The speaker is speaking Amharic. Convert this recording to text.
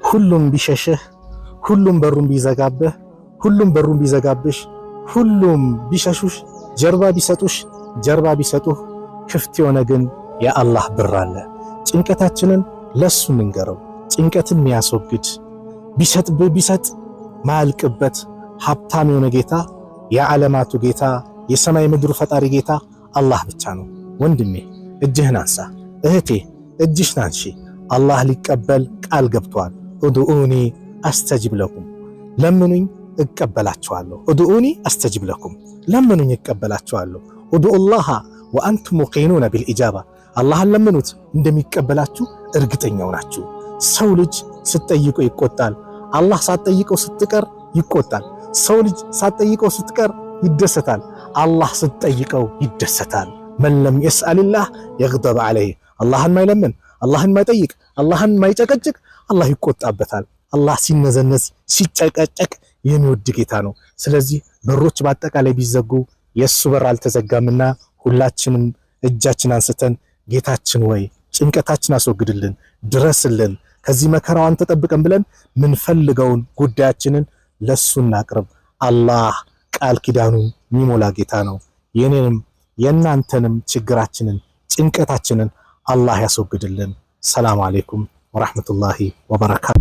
ሁሉም ቢሸሽህ፣ ሁሉም በሩን ቢዘጋብህ፣ ሁሉም በሩን ቢዘጋብሽ፣ ሁሉም ቢሸሹሽ፣ ጀርባ ቢሰጡሽ፣ ጀርባ ቢሰጡህ፣ ክፍት የሆነ ግን የአላህ በር አለ። ጭንቀታችንን ለሱ እንንገረው። ጭንቀትን የሚያስወግድ ቢሰጥ ማያልቅበት ሀብታም የሆነ ጌታ፣ የዓለማቱ ጌታ፣ የሰማይ ምድሩ ፈጣሪ ጌታ አላህ ብቻ ነው። ወንድሜ እጅህን አንሳ፣ እህቴ እጅሽን አንሺ። አላህ ሊቀበል ቃል ገብቷል። ኡድኡኒ አስተጅብ ለኩም፣ ለምኑኝ እቀበላችኋለሁ። ኡድኡኒ አስተጅብ ለኩም፣ ለምኑኝ እቀበላችኋለሁ። ኡድኡላህ ወአንቱም ሙቂኑነ ቢልኢጃባ፣ አላህን ለምኑት እንደሚቀበላችሁ እርግጠኛው ናችሁ። ሰው ልጅ ስትጠይቀው ይቆጣል፣ አላህ ሳትጠይቀው ስትቀር ይቆጣል። ሰው ልጅ ሳትጠይቀው ስትቀር ይደሰታል፣ አላህ ስትጠይቀው ይደሰታል። መን ለም የስአልላህ የግደብ ዐለይህ፣ አላህን ማይለምን፣ አላህን ማይጠይቅ፣ አላህን ማይጨቀጭቅ አላህ ይቆጣበታል። አላህ ሲነዘነዝ ሲጨቀጨቅ የሚወድ ጌታ ነው። ስለዚህ በሮች በአጠቃላይ ቢዘጉ የሱ በር አልተዘጋምና ሁላችንም እጃችን አንስተን ጌታችን ወይ ጭንቀታችን አስወግድልን፣ ድረስልን፣ ከዚህ መከራዋን ተጠብቀን ብለን ምንፈልገውን ጉዳያችንን ለሱ እናቅርብ። አላህ ቃል ኪዳኑን የሚሞላ ጌታ ነው። የኔንም የእናንተንም ችግራችንን ጭንቀታችንን አላህ ያስወግድልን። ሰላም አለይኩም ወራህመቱላሂ ወበረካቱ።